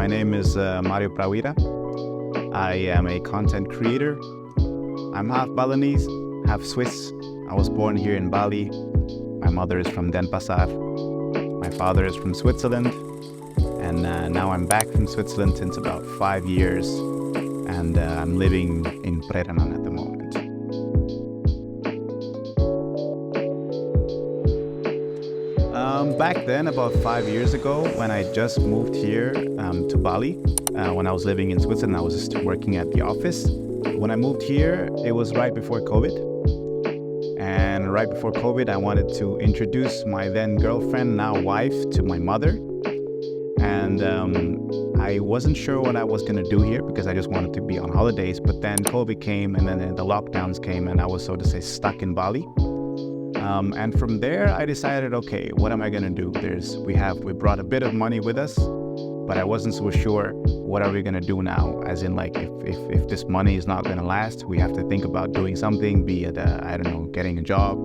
name is Mario Pravira. I am a content creator. I'm half Balinese, half Swiss. I was born here in Bali. My mother is from Denpasar. My father is from Switzerland. And now I'm back from Switzerland since about 5 years. And I'm living in Preranan at the moment. Back then, about 5 years ago, when I just moved here to Bali, when I was living in Switzerland, I was just working at the office. When I moved here, it was right before COVID. And right before COVID, I wanted to introduce my then girlfriend, now wife, to my mother. And I wasn't sure what I was going to do here because I just wanted to be on holidays. But then COVID came and then the lockdowns came and I was, so to say, stuck in Bali. And from there, I decided, okay, what am I going to do? We brought a bit of money with us, but I wasn't so sure what are we going to do now? As in, like, if this money is not going to last, we have to think about doing something, be it, getting a job,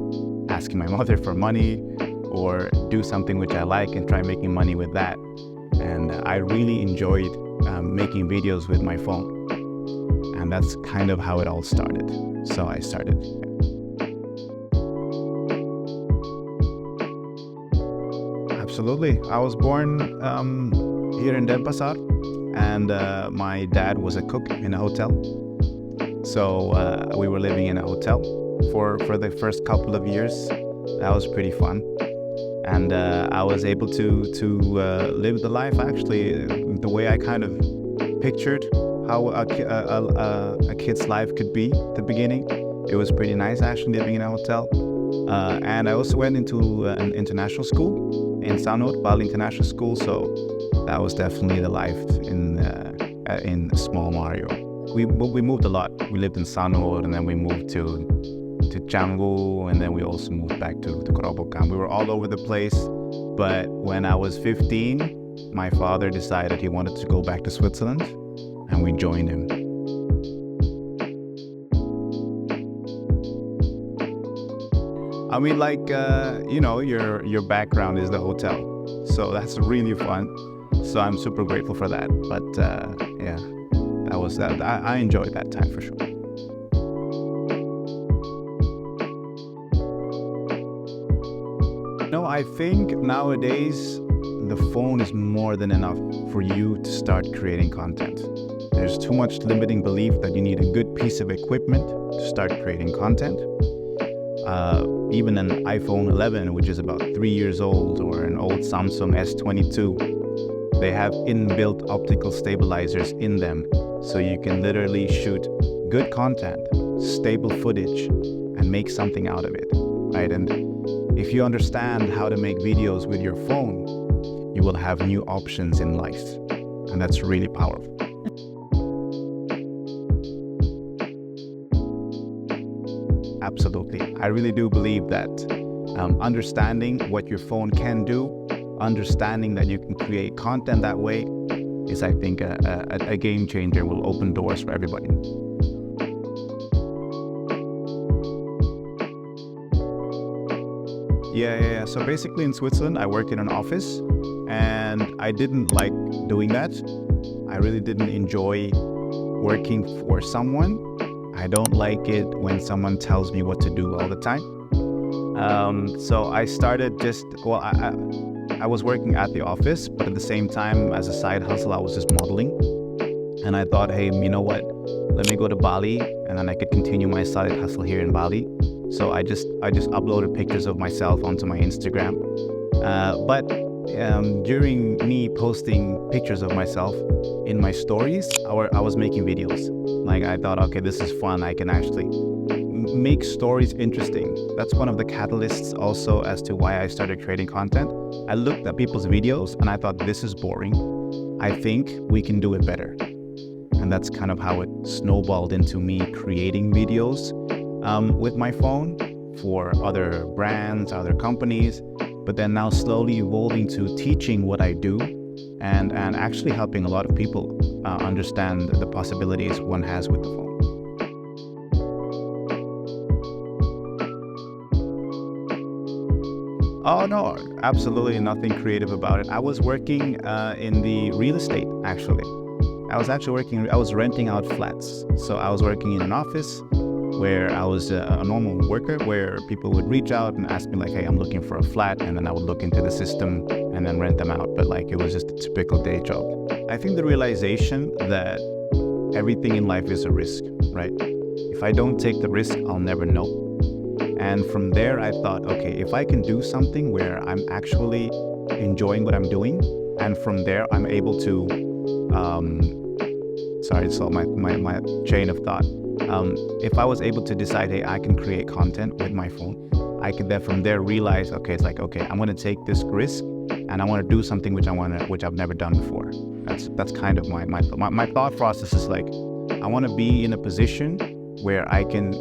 asking my mother for money, or do something which I like and try making money with that. And I really enjoyed making videos with my phone. And that's kind of how it all started. So I started. Absolutely. I was born here in Denpasar, and my dad was a cook in a hotel. So we were living in a hotel for the first couple of years. That was pretty fun. And I was able to live the life, actually, the way I kind of pictured how a kid's life could be at the beginning. It was pretty nice, actually, living in a hotel. And I also went into an international school in throught, Bali International School. So that was definitely the life in small Mario. We moved a lot. We lived in throught, and then we moved to Canggu, and then we also moved back to Coco. We were all over the place. But when I was 15, my father decided he wanted to go back to Switzerland, and we joined him. I mean, your background is the hotel, so that's really fun. So I'm super grateful for that. But yeah, that was that. I enjoyed that time for sure. No, I think nowadays the phone is more than enough for you to start creating content. There's too much limiting belief that you need a good piece of equipment to start creating content. Even an iPhone 11, which is about 3 years old, or an old Samsung S22, they have inbuilt optical stabilizers in them, so you can literally shoot good content, stable footage, and make something out of it, right? And if you understand how to make videos with your phone, you will have new options in life, and that's really powerful. Absolutely. I really do believe that understanding what your phone can do, understanding that you can create content that way is, I think, a game changer, will open doors for everybody. Yeah. So basically in Switzerland, I worked in an office and I didn't like doing that. I really didn't enjoy working for someone. I don't like it when someone tells me what to do all the time. So I started I was working at the office, but at the same time, as a side hustle, I was just modeling. And I thought, hey, you know what? Let me go to Bali, and then I could continue my side hustle here in Bali. So I just uploaded pictures of myself onto my Instagram. But during me posting pictures of myself in my stories, I was making videos. Like, I thought, okay, this is fun. I can actually make stories interesting. That's one of the catalysts also as to why I started creating content. I looked at people's videos and I thought, this is boring. I think we can do it better. And that's kind of how it snowballed into me creating videos with my phone for other brands, other companies, but then now slowly evolving to teaching what I do and actually helping a lot of people understand the possibilities one has with the phone. Oh no, absolutely nothing creative about it. I was working in the real estate actually. I was renting out flats. So I was working in an office where I was a normal worker, where people would reach out and ask me like, hey, I'm looking for a flat, and then I would look into the system and then rent them out. But like, it was just a typical day job. I think the realization that everything in life is a risk, right? If I don't take the risk, I'll never know. And from there, I thought, okay, if I can do something where I'm actually enjoying what I'm doing, and from there, I'm able to, sorry, it's all my chain of thought. If I was able to decide, hey, I can create content with my phone, I could then from there realize, okay, it's like, okay, I'm going to take this risk and I want to do something which I've never done before. That's kind of my thought process is like, I want to be in a position where I can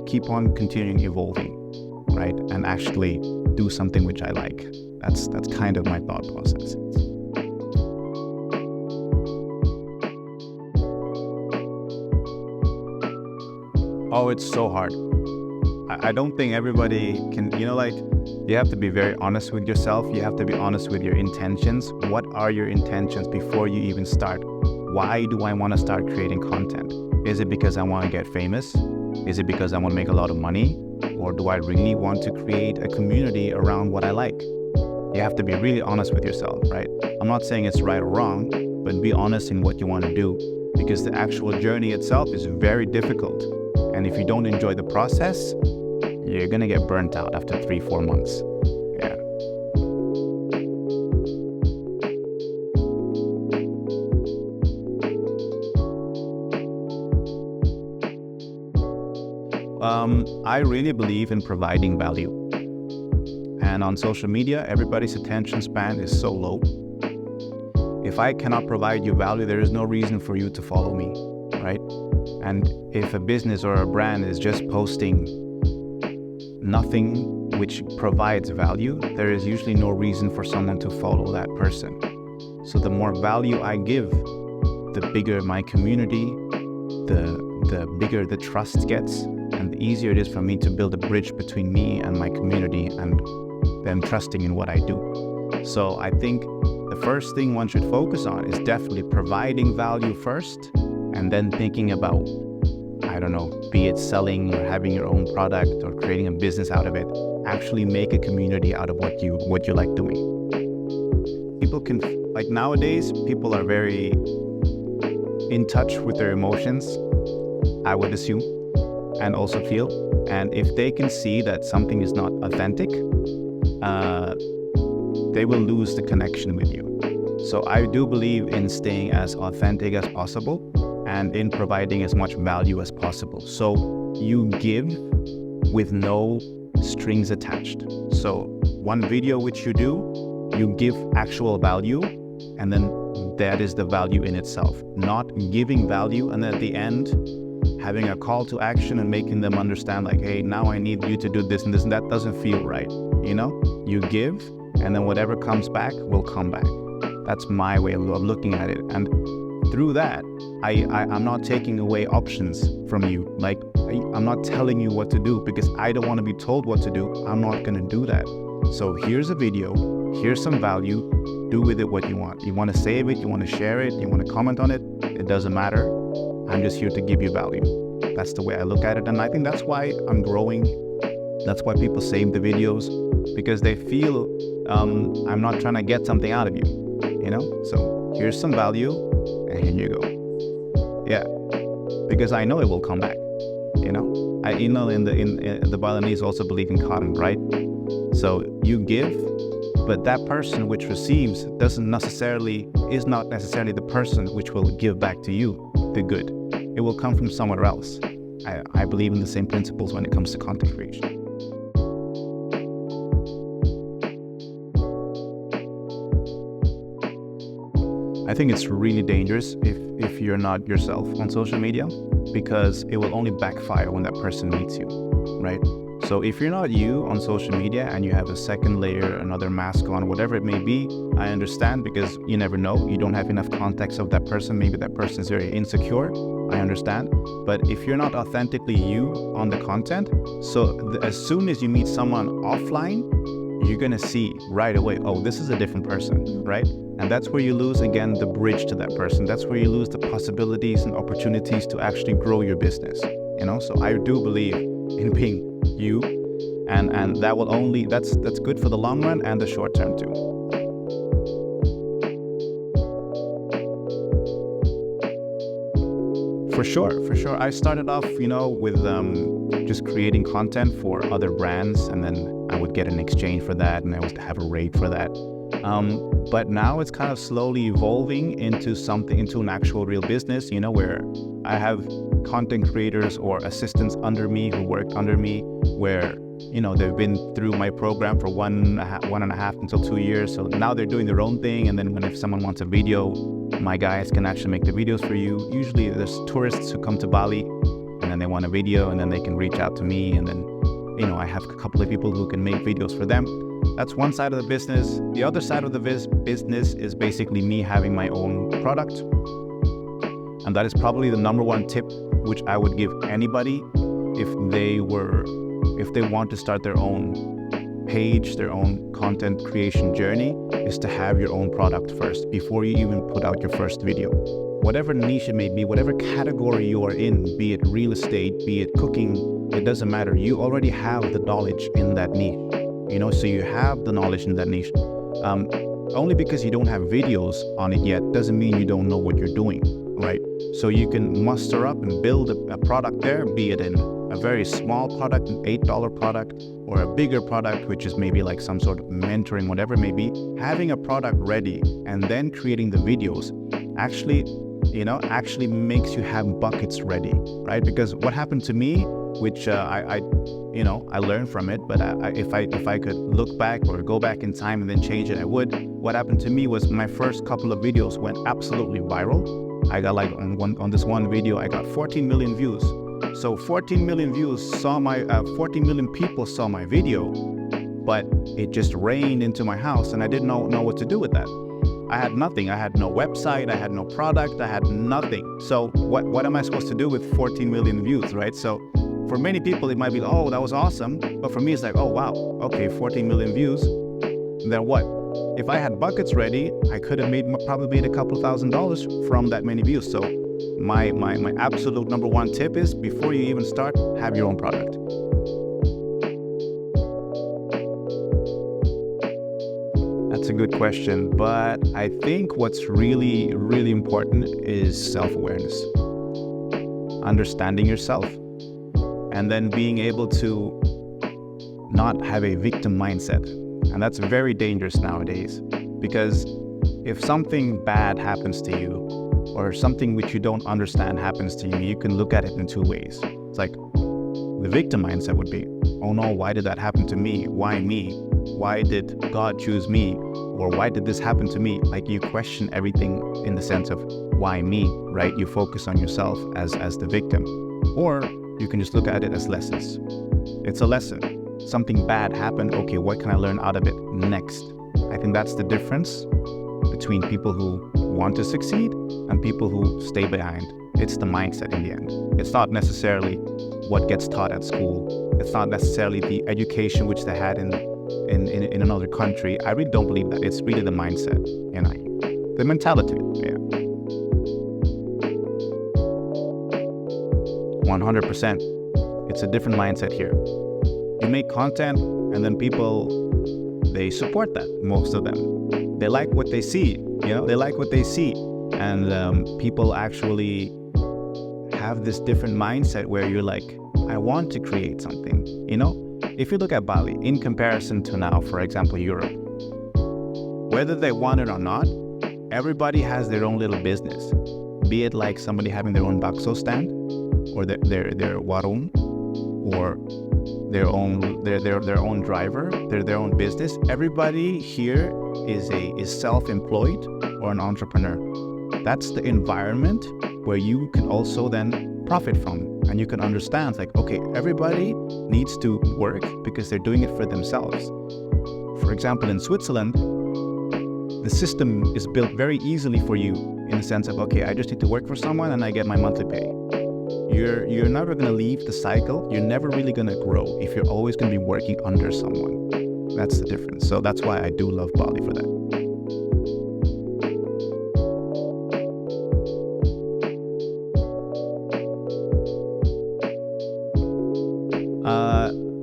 keep on continuing evolving, right? And actually do something which I like. That's kind of my thought process. Oh, it's so hard. I don't think everybody can, like, you have to be very honest with yourself. You have to be honest with your intentions. What are your intentions before you even start? Why do I want to start creating content? Is it because I want to get famous? Is it because I want to make a lot of money? Or do I really want to create a community around what I like? You have to be really honest with yourself, right? I'm not saying it's right or wrong, but be honest in what you want to do, because the actual journey itself is very difficult. And if you don't enjoy the process, you're going to get burnt out after 3-4 months. Yeah. I really believe in providing value. And on social media, everybody's attention span is so low. If I cannot provide you value, there is no reason for you to follow me, right? And if a business or a brand is just posting nothing which provides value, there is usually no reason for someone to follow that person. So the more value I give, the bigger my community, the bigger the trust gets, and the easier it is for me to build a bridge between me and my community and them trusting in what I do. So I think the first thing one should focus on is definitely providing value first, and then thinking about, I don't know, be it selling or having your own product or creating a business out of it. Actually make a community out of what you like doing. People can, like nowadays, people are very in touch with their emotions, I would assume, and also feel. And if they can see that something is not authentic, they will lose the connection with you. So I do believe in staying as authentic as possible and in providing as much value as possible. So you give with no strings attached. So one video which you do, you give actual value, and then that is the value in itself. Not giving value and at the end having a call to action and making them understand like, hey, now I need you to do this and this, and that doesn't feel right. You give, and then whatever comes back will come back. That's my way of looking at it. And through that, I'm not taking away options from you. Like, I'm not telling you what to do because I don't want to be told what to do. I'm not going to do that. So here's a video, here's some value, do with it what you want. You want to save it, you want to share it, you want to comment on it, it doesn't matter. I'm just here to give you value. That's the way I look at it. And I think that's why I'm growing. That's why people save the videos, because they feel I'm not trying to get something out of you, So here's some value, and here you go. Yeah, because I know it will come back. In the Balinese also believe in karma, right? So you give, but that person which receives is not necessarily the person which will give back to you the good. It will come from somewhere else. I believe in the same principles when it comes to content creation. I think it's really dangerous if you're not yourself on social media, because it will only backfire when that person meets you, right? So if you're not you on social media and you have a second layer, another mask on, whatever it may be, I understand, because you never know. You don't have enough context of that person. Maybe that person is very insecure. I understand. But if you're not authentically you on the content, so as soon as you meet someone offline, you're going to see right away, oh, this is a different person, right? And that's where you lose, again, the bridge to that person. That's where you lose the possibilities and opportunities to actually grow your business, So I do believe in being you, and that will only, that's good for the long run and the short term too. For sure. I started off, with just creating content for other brands, and then I would get an exchange for that, and I would have a rate for that. But now it's kind of slowly evolving into an actual real business, where I have content creators or assistants under me who work under me, where, they've been through my program for 1.5 until 2 years. So now they're doing their own thing. And then if someone wants a video, my guys can actually make the videos for you. Usually there's tourists who come to Bali and then they want a video, and then they can reach out to me. And then, I have a couple of people who can make videos for them. That's one side of the business. The other side of the business is basically me having my own product. And that is probably the number one tip which I would give anybody if they want to start their own page, their own content creation journey, is to have your own product first before you even put out your first video. Whatever niche it may be, whatever category you are in, be it real estate, be it cooking, it doesn't matter. You already have the knowledge in that niche, so you have the knowledge in that niche. Only because you don't have videos on it yet doesn't mean you don't know what you're doing, right? So you can muster up and build a product there, be it in a very small product, an $8 product, or a bigger product, which is maybe like some sort of mentoring, whatever it may be. Having a product ready and then creating the videos actually makes you have buckets ready, right? Because what happened to me, which I learned from it, but if I could look back or go back in time and then change it, I would. What happened to me was my first couple of videos went absolutely viral. I got on this one video, I got 14 million views. So 14 million views 14 million people saw my video, but it just rained into my house, and I didn't know what to do with that. I had nothing. I had no website. I had no product. I had nothing. So what am I supposed to do with 14 million views, right? So for many people, it might be, oh, that was awesome. But for me, it's like, oh, wow, okay, 14 million views. Then what? If I had buckets ready, I could have probably made a couple $1,000s from that many views. So my absolute number one tip is, before you even start, have your own product. That's a good question, but I think what's really, really important is self-awareness. Understanding yourself, and then being able to not have a victim mindset. And that's very dangerous nowadays, because if something bad happens to you, or something which you don't understand happens to you, you can look at it in two ways. It's like, the victim mindset would be, oh no, why did that happen to me? Why me? Why did God choose me? Or why did this happen to me? Like, you question everything in the sense of, why me, right? You focus on yourself as the victim. Or you can just look at it as lessons. It's a lesson. Something bad happened. Okay, what can I learn out of it next? I think that's the difference between people who want to succeed and people who stay behind. It's the mindset in the end. It's not necessarily what gets taught at school. It's not necessarily the education which they had in another country. I really don't believe that. It's really the mindset, the mentality. Yeah. 100%. It's a different mindset here. You make content, and then people, they support that, most of them. They like what they see, they like what they see. And people actually have this different mindset where you're like, I want to create something, If you look at Bali, in comparison to now, for example, Europe, whether they want it or not, everybody has their own little business. Be it like somebody having their own bakso stand, or their warung, or their own driver, their own business. Everybody here is self-employed or an entrepreneur. That's the environment where you can also then profit from, and you can understand, like, okay, everybody needs to work because they're doing it for themselves. For example, in Switzerland, the system is built very easily for you, in the sense of, okay, I just need to work for someone and I get my monthly pay. You're never going to leave the cycle. You're never really going to grow if you're always going to be working under someone. That's the difference. So that's why I do love Bali for that.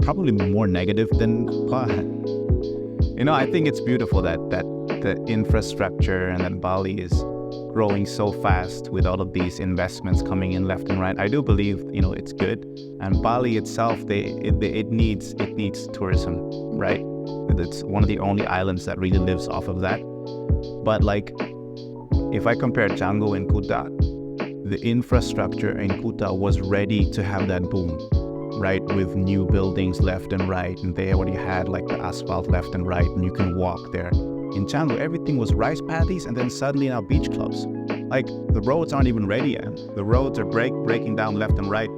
Probably more negative than I think it's beautiful that the infrastructure and that Bali is growing so fast with all of these investments coming in left and right. I do believe it's good, and Bali itself it needs tourism, right? It's one of the only islands that really lives off of that. But like, if I compare Canggu and Kuta, the infrastructure in Kuta was ready to have that boom, right? With new buildings left and right, and they already had like the asphalt left and right, and you can walk there. In Canggu, everything was rice paddies, and then suddenly now beach clubs. Like, the roads aren't even ready yet. The roads are breaking down left and right.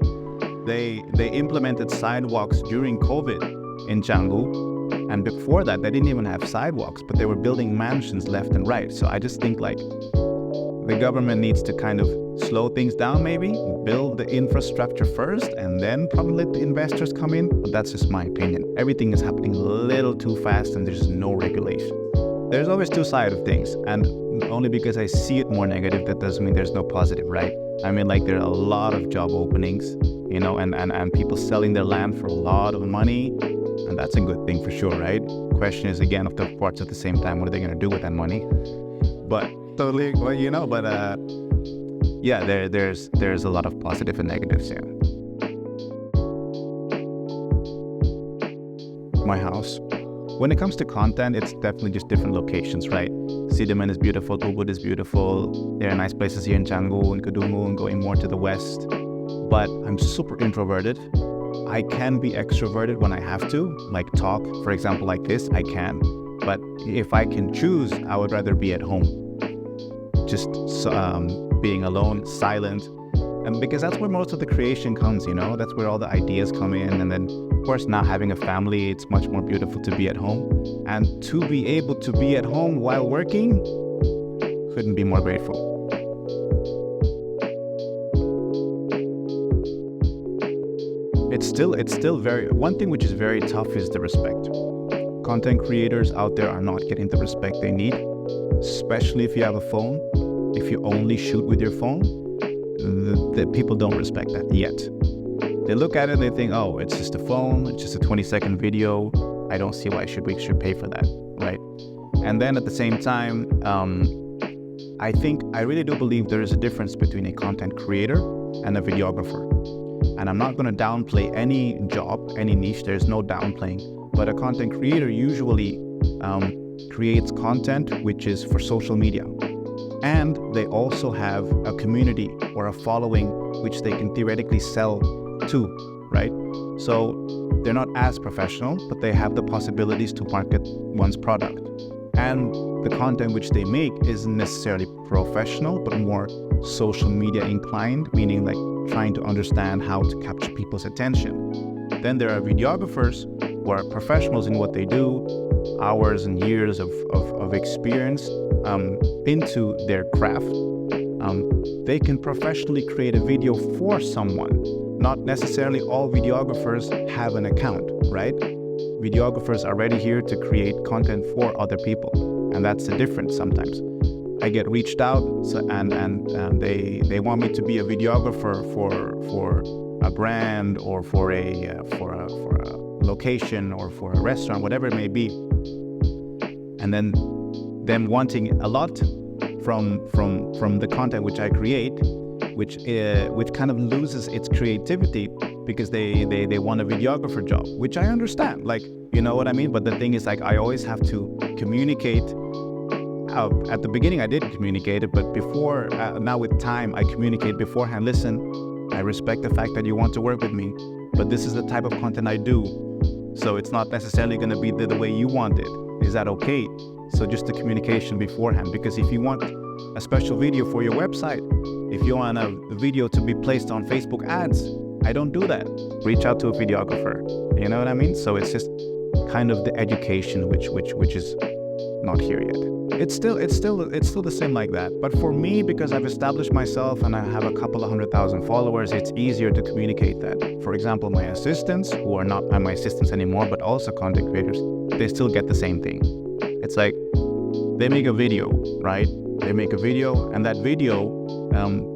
They implemented sidewalks during COVID in Canggu, and before that, they didn't even have sidewalks, but they were building mansions left and right. So I just think like the government needs to kind of slow things down, maybe build the infrastructure first, and then probably let the investors come in. But that's just my opinion. Everything is happening a little too fast, and there's no regulation. There's always two sides of things, and only because I see it more negative, that doesn't mean there's no positive, right? I mean, like, there are a lot of job openings, and people selling their land for a lot of money, and that's a good thing for sure, right? Question is, again, of the parts at the same time, what are they going to do with that money? But totally, well, yeah, there's a lot of positive and negatives, yeah. My house. When it comes to content, it's definitely just different locations, right? Sidaman is beautiful, Ubud is beautiful. There are nice places here in Canggu and Kedungu and going more to the west. But I'm super introverted. I can be extroverted when I have to, like talk, for example, like this, I can. But if I can choose, I would rather be at home. Just being alone, silent. And because that's where most of the creation comes, that's where all the ideas come in. And then, of course, now having a family, it's much more beautiful to be at home. And to be able to be at home while working, couldn't be more grateful. It's still one thing which is very tough is the respect. Content creators out there are not getting the respect they need, especially if you have a phone. If you only shoot with your phone, the people don't respect that yet. They look at it and they think, oh, it's just a phone, it's just a 20-second video. I don't see why we should pay for that, right? And then at the same time, I really do believe there is a difference between a content creator and a videographer. And I'm not going to downplay any job, any niche, there's no downplaying. But a content creator usually creates content which is for social media. And they also have a community or a following which they can theoretically sell to, right? So they're not as professional, but they have the possibilities to market one's product. And the content which they make isn't necessarily professional, but more social media inclined, meaning like trying to understand how to capture people's attention. Then there are videographers who are professionals in what they do, hours and years of experience into their craft. They can professionally create a video for someone. Not necessarily all videographers have an account, right? Videographers are already here to create content for other people, and that's the difference sometimes. I get reached out and they want me to be a videographer for a brand or for a location or for a restaurant, whatever it may be. And then them wanting a lot from the content which I create, which kind of loses its creativity because they want a videographer job, which I understand, like, you know what I mean? But the thing is, like, I always have to communicate. At the beginning I didn't communicate it, but before, now with time, I communicate beforehand. Listen, I respect the fact that you want to work with me, but this is the type of content I do, so it's not necessarily going to be the way you want it. Is that okay? So just the communication beforehand, because if you want a special video for your website, if you want a video to be placed on Facebook ads, I don't do that. Reach out to a videographer. You know what I mean? So it's just kind of the education which is not here yet. It's still the same like that. But for me, because I've established myself and I have a couple of 100,000 followers, it's easier to communicate that. For example, my assistants, who are not my assistants anymore, but also content creators, they still get the same thing. It's like they make a video, right? They make a video, and that video,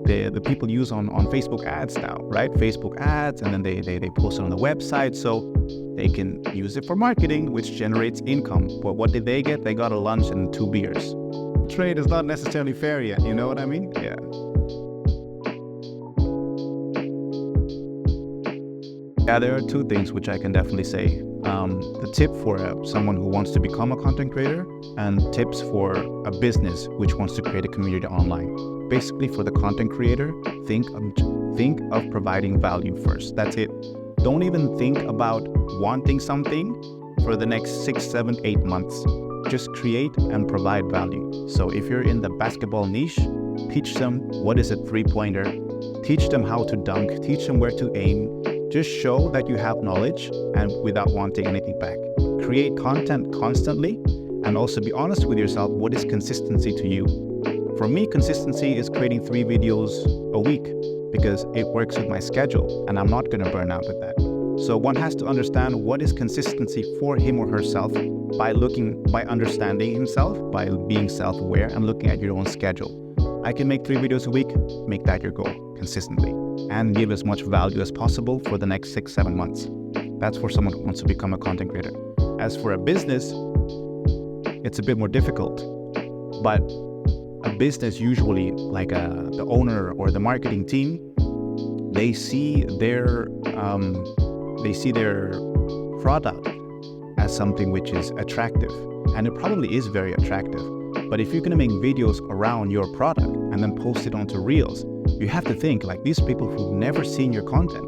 the people use on Facebook ads now, right? Facebook ads, and then they post it on the website, so they can use it for marketing, which generates income. But what did they get? They got a lunch and 2 beers. Trade is not necessarily fair yet, you know what I mean? Yeah. Yeah, there are 2 things which I can definitely say. The tip for someone who wants to become a content creator, and tips for a business which wants to create a community online. Basically, for the content creator, think of providing value first. That's it. Don't even think about wanting something for the next 6, 7, 8 months. Just create and provide value. So if you're in the basketball niche, teach them what is a 3-pointer, teach them how to dunk, teach them where to aim. Just show that you have knowledge and without wanting anything back. Create content constantly, and also be honest with yourself. What is consistency to you? For me, consistency is creating 3 videos a week because it works with my schedule and I'm not going to burn out with that. So one has to understand what is consistency for him or herself by understanding himself, by being self-aware and looking at your own schedule. I can make 3 videos a week, make that your goal consistently, and give as much value as possible for the next 6, 7 months. That's for someone who wants to become a content creator. As for a business, it's a bit more difficult, but a business usually, like the owner or the marketing team, they see their product as something which is attractive, and it probably is very attractive. But if you're going to make videos around your product and then post it onto Reels, you have to think like these people who've never seen your content.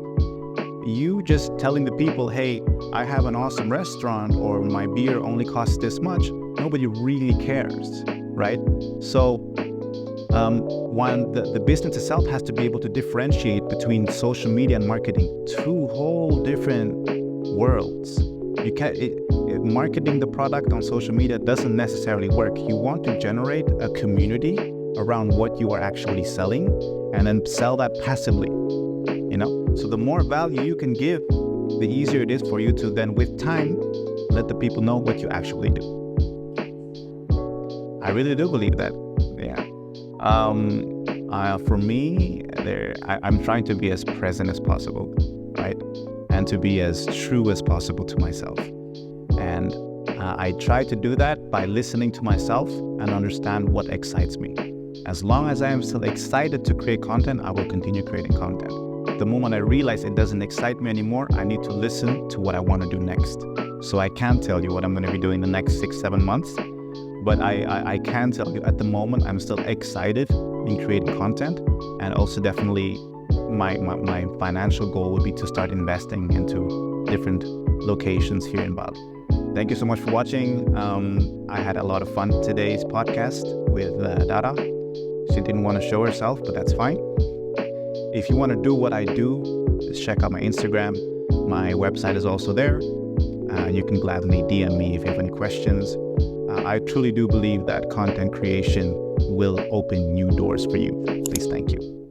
You just telling the people, hey, I have an awesome restaurant, or my beer only costs this much, nobody really cares, right? So one, the business itself has to be able to differentiate between social media and marketing, 2 whole different worlds. You can't, marketing the product on social media doesn't necessarily work. You want to generate a community around what you are actually selling and then sell that passively, you know? So the more value you can give, the easier it is for you to then, with time, let the people know what you actually do. I really do believe that, yeah. For me, I'm trying to be as present as possible, right? And to be as true as possible to myself. And I try to do that by listening to myself and understand what excites me. As long as I am still excited to create content, I will continue creating content. The moment I realize it doesn't excite me anymore, I need to listen to what I want to do next. So I can't tell you what I'm going to be doing the next 6, 7 months, but I can tell you at the moment I'm still excited in creating content, and also definitely my financial goal would be to start investing into different locations here in Bali. Thank you so much for watching. I had a lot of fun today's podcast with Dara. She didn't want to show herself, but that's fine. If you want to do what I do, just check out my Instagram. My website is also there. You can gladly DM me if you have any questions. I truly do believe that content creation will open new doors for you. Please, thank you.